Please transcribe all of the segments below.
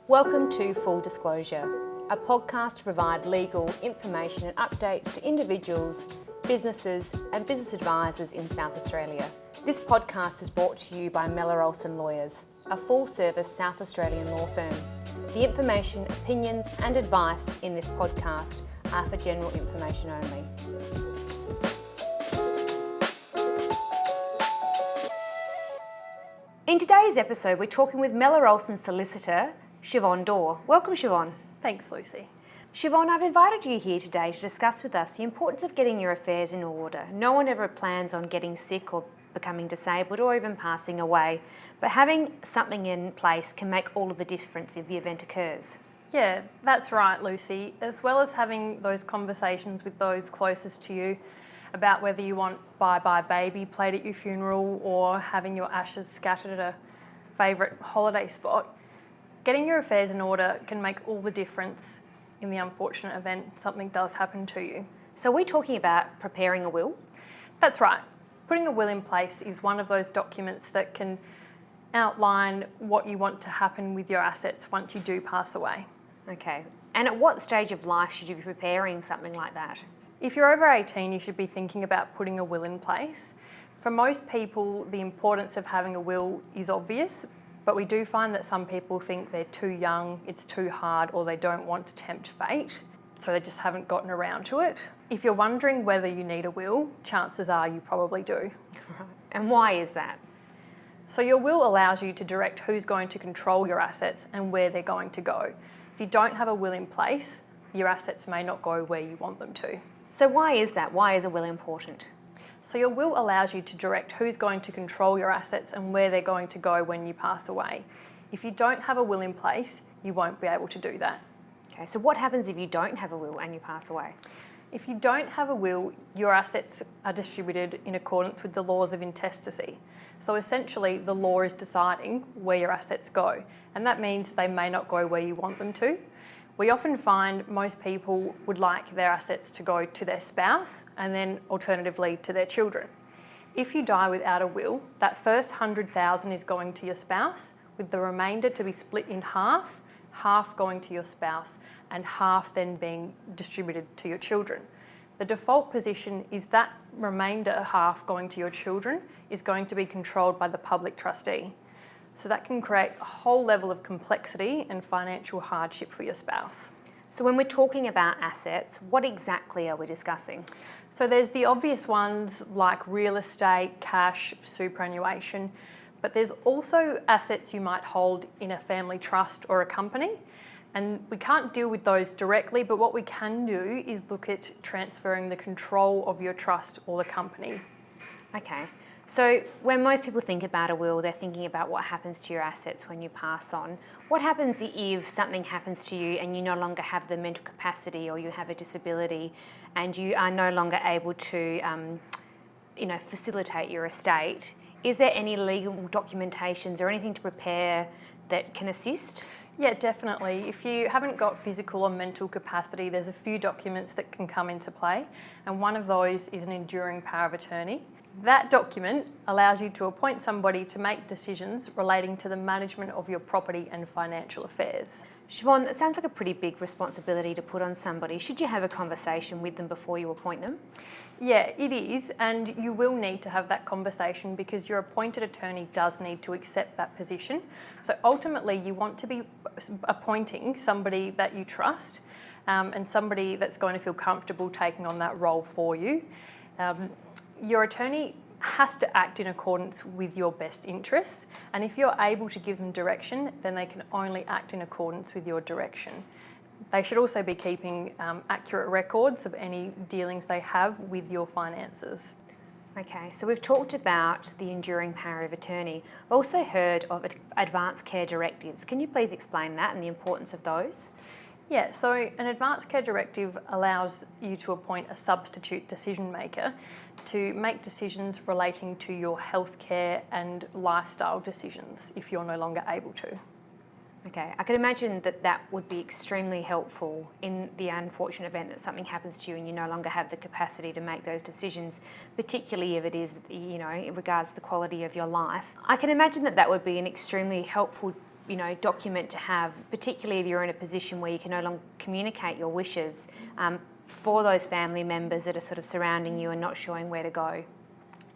Welcome to Full Disclosure, a podcast to provide legal information and updates to individuals, businesses and business advisors in South Australia. This podcast is brought to you by Mellor Olsson Lawyers, a full-service South Australian law firm. The information, opinions and advice in this podcast are for general information only. In today's episode, we're talking with Mellor Olsson solicitor, Siobhan Dawe. Welcome, Siobhan. Thanks, Lucy. Siobhan, I've invited you here today to discuss with us the importance of getting your affairs in order. No one ever plans on getting sick or becoming disabled or even passing away, but having something in place can make all of the difference if the event occurs. Yeah, that's right, Lucy. As well as having those conversations with those closest to you about whether you want Bye Bye Baby played at your funeral or having your ashes scattered at a favourite holiday spot, getting your affairs in order can make all the difference in the unfortunate event something does happen to you. So we're talking about preparing a will? That's right. Putting a will in place is one of those documents that can outline what you want to happen with your assets once you do pass away. Okay. And at what stage of life should you be preparing something like that? If you're over 18, you should be thinking about putting a will in place. For most people, the importance of having a will is obvious, but we do find that some people think they're too young, it's too hard, or they don't want to tempt fate, so they just haven't gotten around to it. If you're wondering whether you need a will, chances are you probably do. And why is that? So your will allows you to direct who's going to control your assets and where they're going to go. If you don't have a will in place, your assets may not go where you want them to. So why is that? Why is a will important? So your will allows you to direct who's going to control your assets and where they're going to go when you pass away. If you don't have a will in place, you won't be able to do that. Okay, so what happens if you don't have a will and you pass away? If you don't have a will, your assets are distributed in accordance with the laws of intestacy. So essentially, the law is deciding where your assets go, and that means they may not go where you want them to. We often find most people would like their assets to go to their spouse and then alternatively to their children. If you die without a will, that first $100,000 is going to your spouse, with the remainder to be split in half going to your spouse and half then being distributed to your children. The default position is that remainder half going to your children is going to be controlled by the public trustee. So that can create a whole level of complexity and financial hardship for your spouse. So when we're talking about assets, what exactly are we discussing? So there's the obvious ones like real estate, cash, superannuation, but there's also assets you might hold in a family trust or a company. And we can't deal with those directly, but what we can do is look at transferring the control of your trust or the company. Okay. So when most people think about a will, they're thinking about what happens to your assets when you pass on. What happens if something happens to you and you no longer have the mental capacity or you have a disability and you are no longer able to facilitate your estate? Is there any legal documentations or anything to prepare that can assist? Yeah, definitely. If you haven't got physical or mental capacity, there's a few documents that can come into play, and one of those is an enduring power of attorney. That document allows you to appoint somebody to make decisions relating to the management of your property and financial affairs. Siobhan, that sounds like a pretty big responsibility to put on somebody. Should you have a conversation with them before you appoint them? Yeah, it is, and you will need to have that conversation because your appointed attorney does need to accept that position. So ultimately, you want to be appointing somebody that you trust and somebody that's going to feel comfortable taking on that role for you. Your attorney has to act in accordance with your best interests, and if you're able to give them direction, then they can only act in accordance with your direction. They should also be keeping accurate records of any dealings they have with your finances. Okay, so we've talked about the enduring power of attorney. I've also heard of Advance Care Directives. Can you please explain that and the importance of those? Yeah, so an Advance Care Directive allows you to appoint a substitute decision maker to make decisions relating to your healthcare and lifestyle decisions if you're no longer able to. Okay, I can imagine that would be extremely helpful in the unfortunate event that something happens to you and you no longer have the capacity to make those decisions, particularly if it is, in regards to the quality of your life. I can imagine that would be an extremely helpful document to have, particularly if you're in a position where you can no longer communicate your wishes for those family members that are sort of surrounding you and not showing where to go?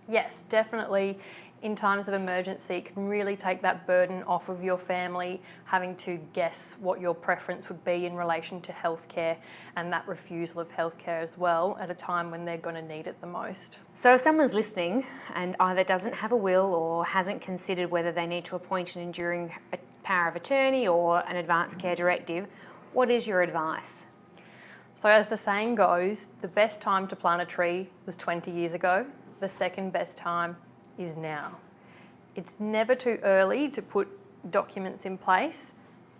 Yes, definitely. In times of emergency, it can really take that burden off of your family, having to guess what your preference would be in relation to healthcare and that refusal of healthcare as well at a time when they're going to need it the most. So if someone's listening and either doesn't have a will or hasn't considered whether they need to appoint an enduring power of attorney or an Advance Care Directive, what is your advice? So as the saying goes, the best time to plant a tree was 20 years ago. The second best time is now. It's never too early to put documents in place,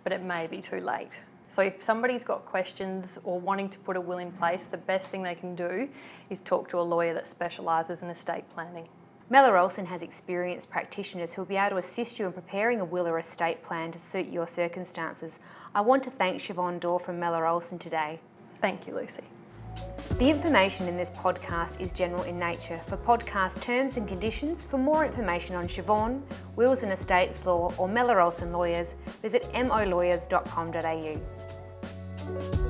but it may be too late. So if somebody's got questions or wanting to put a will in place, the best thing they can do is talk to a lawyer that specialises in estate planning. Mellor Olsson has experienced practitioners who will be able to assist you in preparing a will or estate plan to suit your circumstances. I want to thank Siobhan Dawe from Mellor Olsson today. Thank you, Lucie. The information in this podcast is general in nature. For podcast terms and conditions, for more information on Siobhan, wills and estates law or Mellor Olsson lawyers, visit molawyers.com.au.